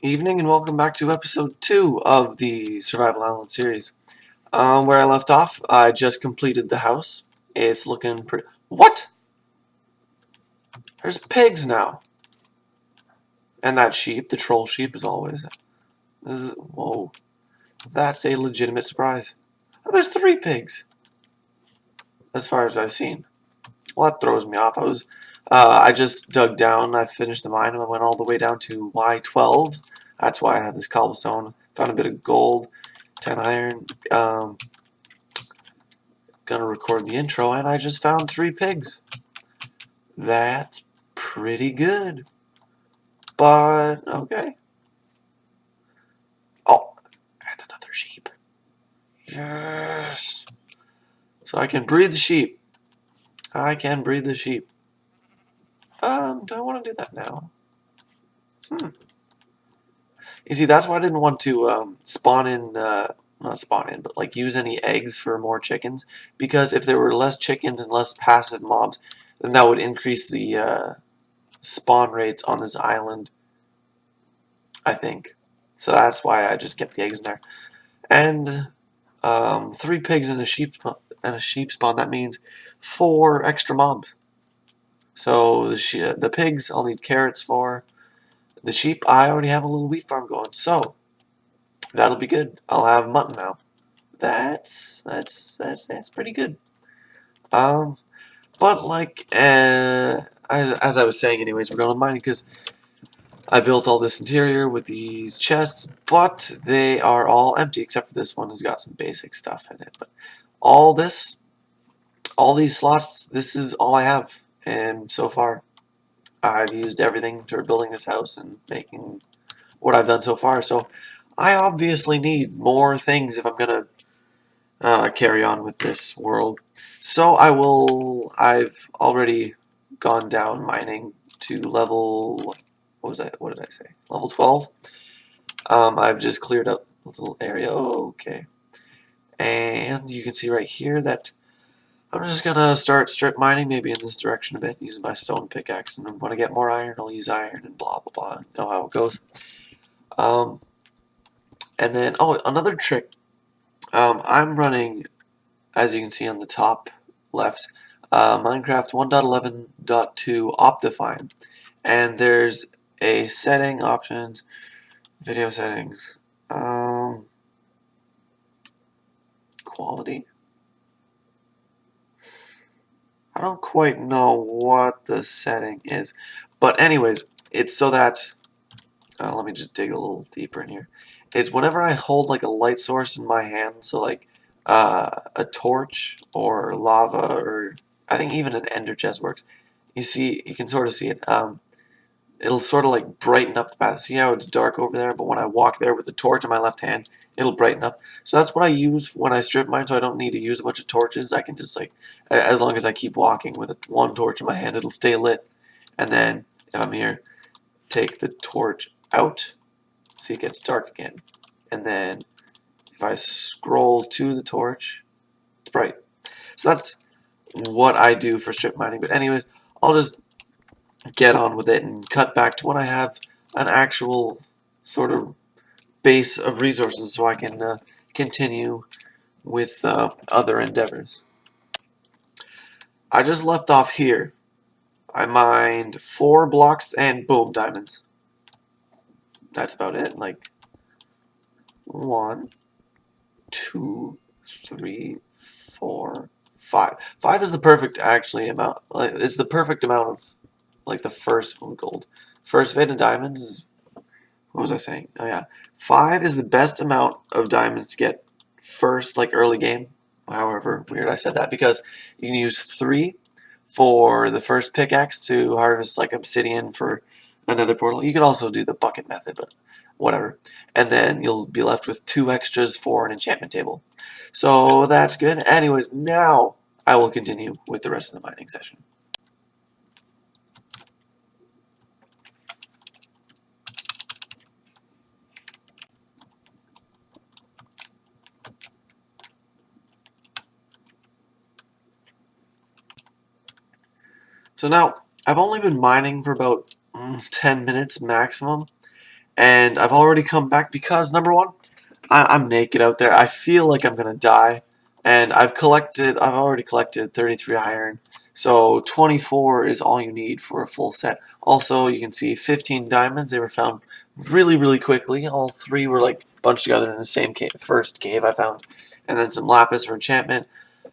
Evening and welcome back to episode 2 of the Survival Island series. Where I left off, I just completed the house. It's looking pretty... What? There's pigs now. And that sheep, the troll sheep as always. Whoa. That's a legitimate surprise. Oh, there's 3 pigs. As far as I've seen. Well, that throws me off. I just dug down, I finished the mine, and I went all the way down to Y12. That's why I have this cobblestone. Found a bit of gold, 10 iron. Gonna record the intro, and I just found 3 pigs. That's pretty good. But, okay. Oh, and another sheep. Yes! So I can breed the sheep. I can breed the sheep. Do I want to do that now? You see, that's why I didn't want to spawn in, not spawn in, but like use any eggs for more chickens. Because if there were less chickens and less passive mobs, then that would increase the spawn rates on this island, I think. So that's why I just kept the eggs in there. And 3 pigs and a sheep spawn, that means 4 extra mobs. So the pigs I'll need carrots for. The sheep, I already have a little wheat farm going, so that'll be good. I'll have mutton now. That's pretty good. But like as I was saying, anyways, we're going to mining because I built all this interior with these chests, but they are all empty except for this one has got some basic stuff in it. But all these slots, this is all I have, and so far I've used everything for building this house and making what I've done so far. So I obviously need more things if I'm gonna carry on with this world. So I've already gone down mining to level, what did I say? Level 12. I've just cleared up a little area. Oh, okay. And you can see right here that I'm just gonna start strip mining, maybe in this direction a bit, using my stone pickaxe. And when I get more iron, I'll use iron and blah blah blah. You know how it goes. And then another trick. I'm running, as you can see on the top left, Minecraft 1.11.2 Optifine, and there's a setting options, video settings, quality. I don't quite know what the setting is, but anyways, it's so that, let me just dig a little deeper in here. It's whenever I hold like a light source in my hand, so like a torch or lava, or I think even an ender chest works. You can sort of see it. It'll sort of like brighten up the path. See how it's dark over there, but when I walk there with the torch in my left hand, it'll brighten up. So that's what I use when I strip mine, so I don't need to use a bunch of torches. I can just, like, as long as I keep walking with one torch in my hand, it'll stay lit. And then, if I'm here, take the torch out, see it gets dark again. And then, if I scroll to the torch, it's bright. So that's what I do for strip mining. But anyways, I'll just get on with it and cut back to when I have an actual sort of base of resources so I can continue with other endeavors. I just left off here. I mined 4 blocks and boom, diamonds. That's about it. Like 1, 2, 3, 4, 5. 5 is the perfect amount. Like, it's the perfect amount of like the first gold. First vein of diamonds is, what was I saying? Oh yeah, 5 is the best amount of diamonds to get first, like early game. However weird I said that, because you can use 3 for the first pickaxe to harvest like obsidian for another portal. You could also do the bucket method, but whatever. And then you'll be left with 2 extras for an enchantment table. So that's good. Anyways, now I will continue with the rest of the mining session. So now, I've only been mining for about 10 minutes maximum, And I've already come back because, number one, I'm naked out there. I feel like I'm gonna die, and I've already collected 33 iron, so 24 is all you need for a full set. Also, you can see 15 diamonds. They were found really, really quickly. All three were like bunched together in the same cave, first cave I found, and then some lapis for enchantment,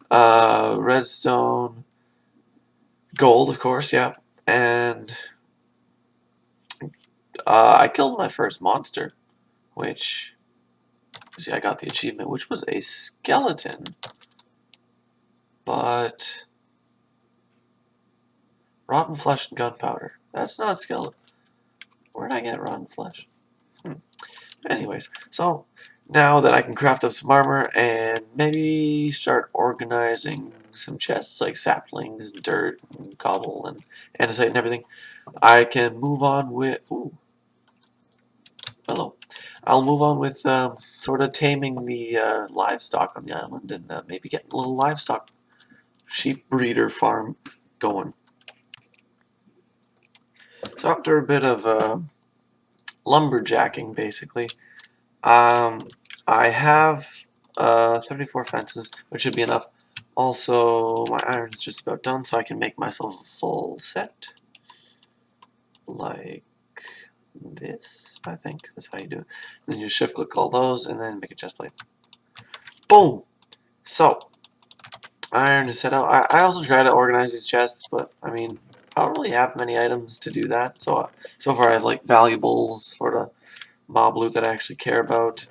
redstone, gold, of course, yeah, and I killed my first monster, which. See, I got the achievement, which was a skeleton, but rotten flesh and gunpowder. That's not a skeleton. Where did I get rotten flesh? Anyways, so now that I can craft up some armor and maybe start organizing some chests like saplings, dirt, and cobble, and andesite and everything, I can move on with. Ooh, hello. I'll move on with sort of taming the livestock on the island and maybe getting a little livestock sheep breeder farm going. So after a bit of lumberjacking, basically, I have 34 fences, which should be enough. Also, my iron's just about done, so I can make myself a full set. Like this, I think. That's how you do it. And then you shift-click all those, and then make a chest plate. Boom! So, iron is set out. I also try to organize these chests, but, I mean, I don't really have many items to do that. So far I have, like, valuables, sort of mob loot that I actually care about.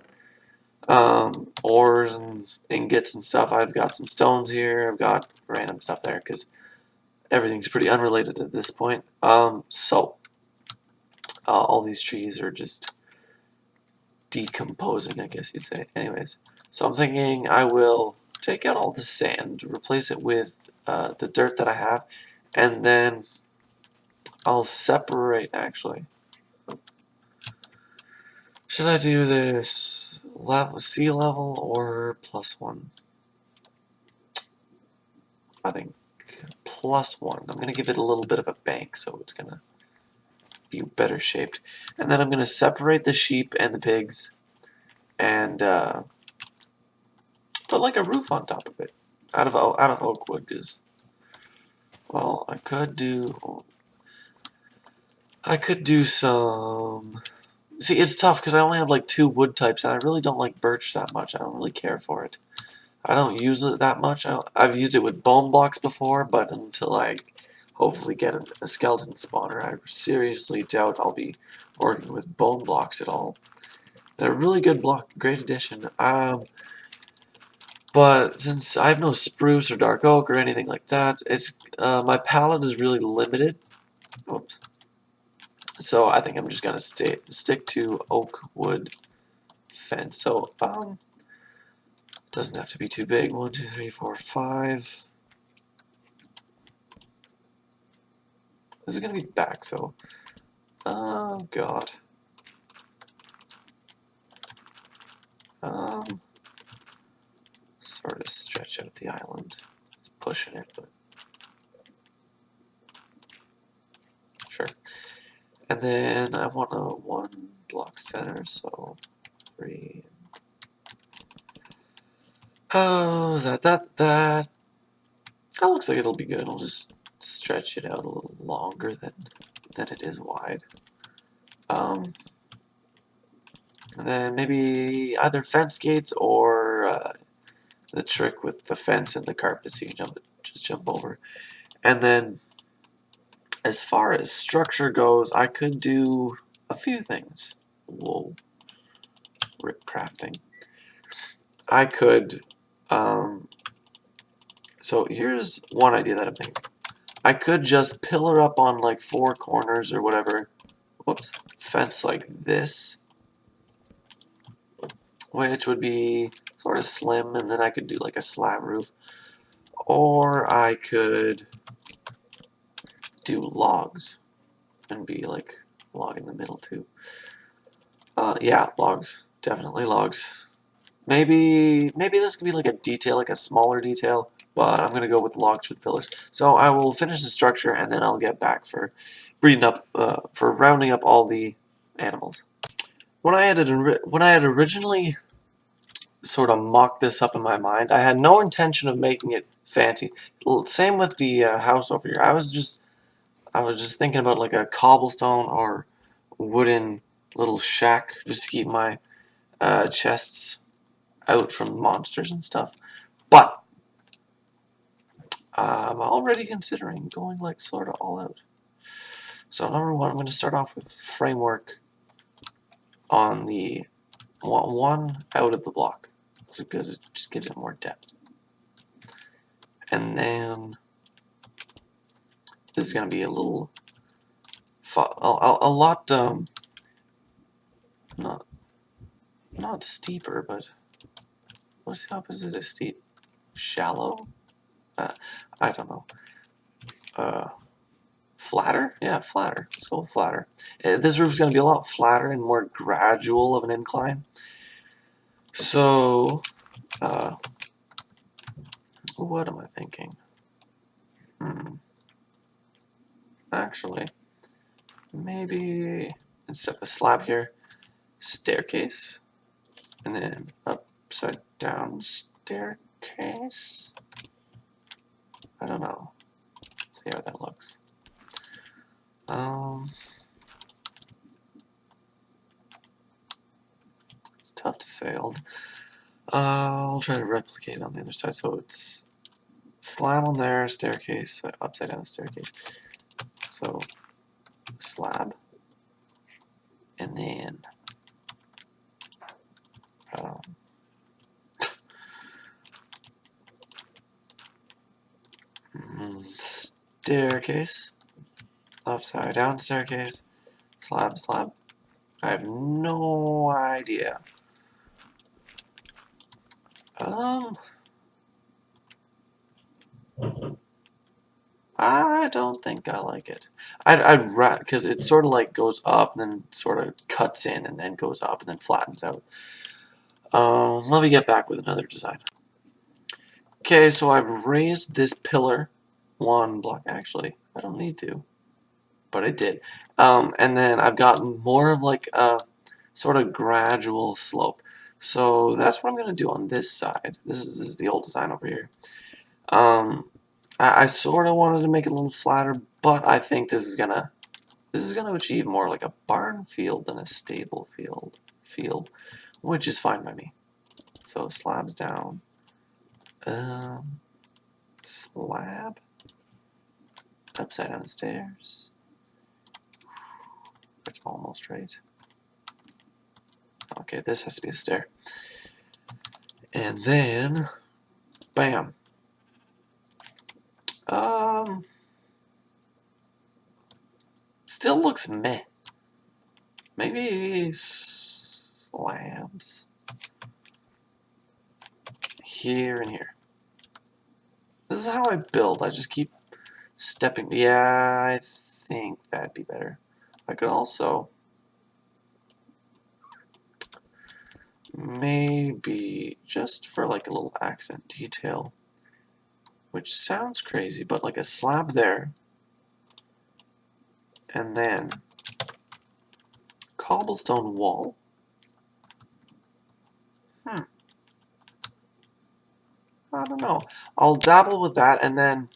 Ores and ingots and stuff. I've got some stones here. I've got random stuff there, because everything's pretty unrelated at this point. All these trees are just decomposing, I guess you'd say. Anyways, so I'm thinking I will take out all the sand, replace it with the dirt that I have, and then I'll separate, actually. Should I do this sea level or +1? I think +1. I'm going to give it a little bit of a bank, so it's going to be better shaped. And then I'm going to separate the sheep and the pigs and put like a roof on top of it out of oak wood. Because, well, I could do some. See, it's tough because I only have like 2 wood types, and I really don't like birch that much. I don't really care for it. I don't use it that much. I've used it with bone blocks before, but until I hopefully get a skeleton spawner, I seriously doubt I'll be working with bone blocks at all. They're a really good block, great addition. But since I have no spruce or dark oak or anything like that, it's my palette is really limited. Whoops. So I think I'm just gonna stick to oak wood fence. So doesn't have to be too big. 1, 2, 3, 4, 5. This is gonna be the back. So oh god. Sort of stretch out the island. It's pushing it, but sure. And then I want a 1 block center, so 3. Oh, that looks like it'll be good. I'll just stretch it out a little longer than it is wide. And then maybe either fence gates or the trick with the fence and the carpet, so you can just jump over. And then, as far as structure goes, I could do a few things. Whoa, rip crafting. I could. So here's one idea that I'm thinking. I could just pillar up on like 4 corners or whatever. Whoops, fence like this, which would be sort of slim, and then I could do like a slab roof. Or I could do logs and be like log in the middle too. Yeah, logs. Definitely logs. Maybe this could be like a detail, like a smaller detail, but I'm gonna go with logs with pillars. So I will finish the structure and then I'll get back for breeding up, for rounding up all the animals. when I had originally sort of mocked this up in my mind, I had no intention of making it fancy. Same with the house over here. I was just thinking about like a cobblestone or wooden little shack just to keep my chests out from monsters and stuff. But I'm already considering going like sort of all out. So number one, I'm going to start off with framework on the one out of the block, because it just gives it more depth. And then this is going to be a little, a lot, not steeper, but what's the opposite of steep? Shallow? I don't know. Flatter? Yeah, flatter. Let's go with flatter. This roof is going to be a lot flatter and more gradual of an incline. So, what am I thinking? Actually, maybe instead of a slab here, staircase, and then upside down staircase. I don't know. Let's see how that looks. It's tough to say. I'll try to replicate on the other side. So it's slab on there, staircase, upside down staircase. So slab, and then staircase, upside down staircase, slab, slab. I have no idea. I don't think I like it. I'd rather, because it sort of like goes up and then sort of cuts in and then goes up and then flattens out. Let me get back with another design. Okay, so I've raised this pillar one block. Actually, I don't need to, but I did. And then I've gotten more of like a sort of gradual slope. So that's what I'm gonna do on this side. This is the old design over here. I sort of wanted to make it a little flatter, but I think this is gonna achieve more like a barn field than a stable field, which is fine by me. So slabs down, slab, upside down stairs. It's almost right. Okay, this has to be a stair, and then, bam. Still looks meh. Maybe slabs here and here. This is how I build. I just keep stepping. Yeah, I think that'd be better. I could also maybe just for like a little accent detail, which sounds crazy, but like a slab there, and then cobblestone wall. I don't know. I'll dabble with that, and then,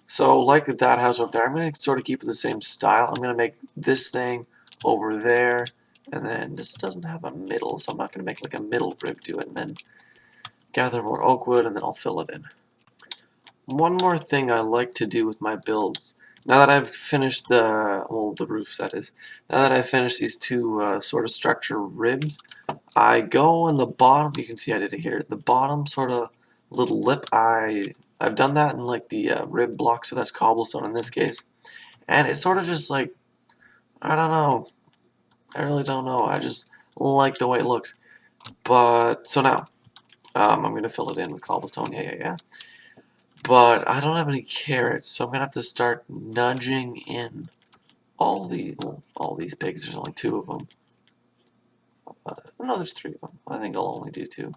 so like that house over there, I'm going to sort of keep it the same style. I'm going to make this thing over there, and then this doesn't have a middle, so I'm not going to make like a middle rib to it, and then gather more oak wood, and then I'll fill it in. One more thing I like to do with my builds, now that I've finished the roof, that is, now that I've finished these two sort of structure ribs, I go in the bottom, you can see I did it here, the bottom sort of little lip, I've done that in like the rib block, so that's cobblestone in this case, and it's sort of just like, I don't know, I really don't know, I just like the way it looks. But so now I'm gonna fill it in with cobblestone, yeah, but I don't have any carrots, so I'm gonna have to start nudging in all these pigs. There's only 2 of them. No, there's 3 of them. I think I'll only do 2.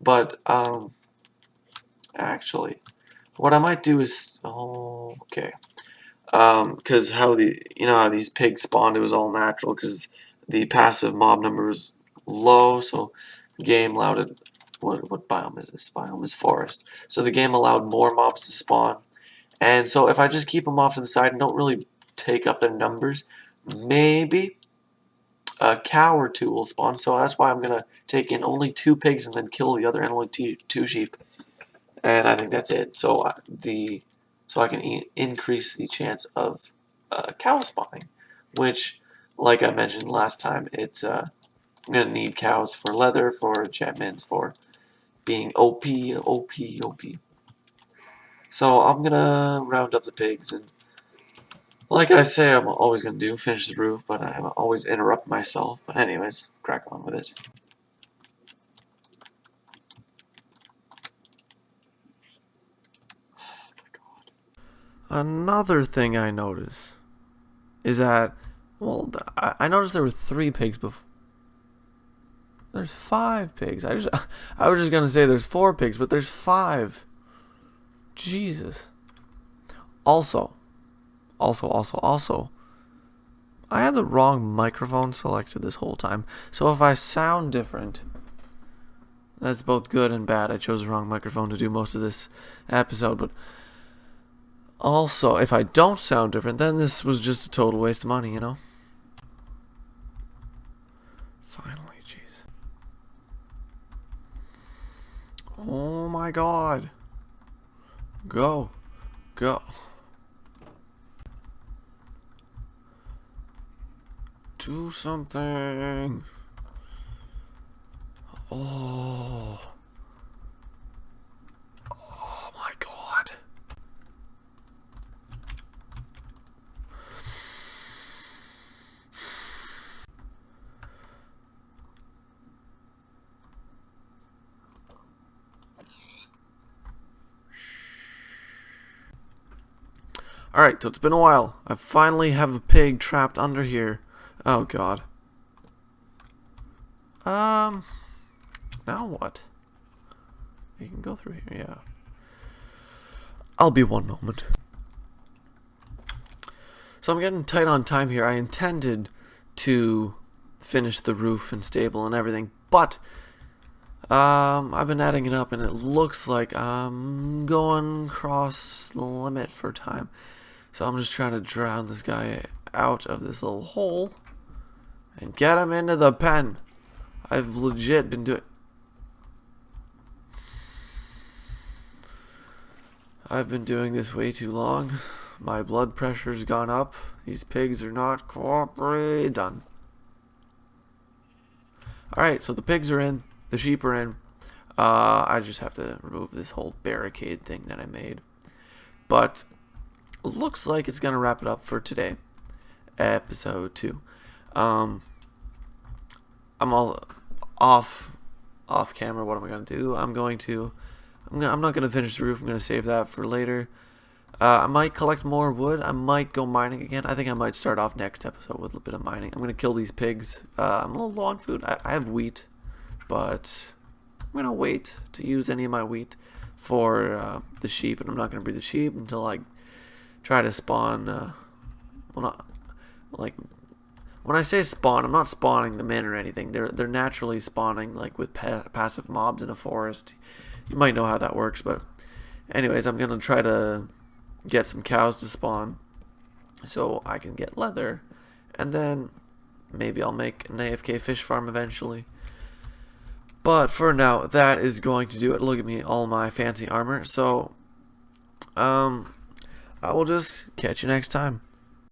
But actually, what I might do is, because how how these pigs spawned, it was all natural, because the passive mob number is low, so game allowed it. What biome is this? Biome is forest. So the game allowed more mobs to spawn. And so if I just keep them off to the side and don't really take up their numbers, maybe a cow or two will spawn. So that's why I'm going to take in only 2 pigs and then kill the other and only 2 sheep. And I think that's it. So I can increase the chance of cow spawning, which, like I mentioned last time, it's I'm going to need cows for leather, for enchantments, for being OP. So I'm going to round up the pigs, and like I say I'm always going to do, finish the roof, but I always interrupt myself. But anyways, crack on with it. Another thing I notice is that, well, I noticed there were 3 pigs before. There's 5 pigs. I was just gonna say there's 4 pigs, but there's 5. Jesus. Also, I had the wrong microphone selected this whole time. So if I sound different, that's both good and bad. I chose the wrong microphone to do most of this episode, but also, if I don't sound different, then this was just a total waste of money, you know? Finally, jeez. Oh my god. Go. Do something. Oh my god. Alright, so it's been a while. I finally have a pig trapped under here. Oh god. Now what? You can go through here, yeah. I'll be one moment. So I'm getting tight on time here. I intended to finish the roof and stable and everything, but I've been adding it up and it looks like I'm going cross the limit for time. So I'm just trying to drown this guy out of this little hole and get him into the pen. I've legit been doing... I've been doing this way too long. My blood pressure's gone up. These pigs are not cooperating. Done. Alright, so the pigs are in. The sheep are in. I just have to remove this whole barricade thing that I made. But looks like it's gonna wrap it up for today. Episode 2. I'm all off camera. What am I gonna do? I'm not gonna finish the roof. I'm gonna save that for later. I might collect more wood. I might go mining again. I think I might start off next episode with a bit of mining. I'm gonna kill these pigs. I'm a little low on food. I have wheat, but I'm gonna wait to use any of my wheat for the sheep, and I'm not gonna breed the sheep until I try to spawn. Well, not like. When I say spawn, I'm not spawning them in or anything. They're naturally spawning, like with passive mobs in a forest. You might know how that works, but anyways, I'm gonna try to get some cows to spawn so I can get leather, and then maybe I'll make an AFK fish farm eventually. But for now, that is going to do it. Look at me, all my fancy armor. So I will just catch you next time.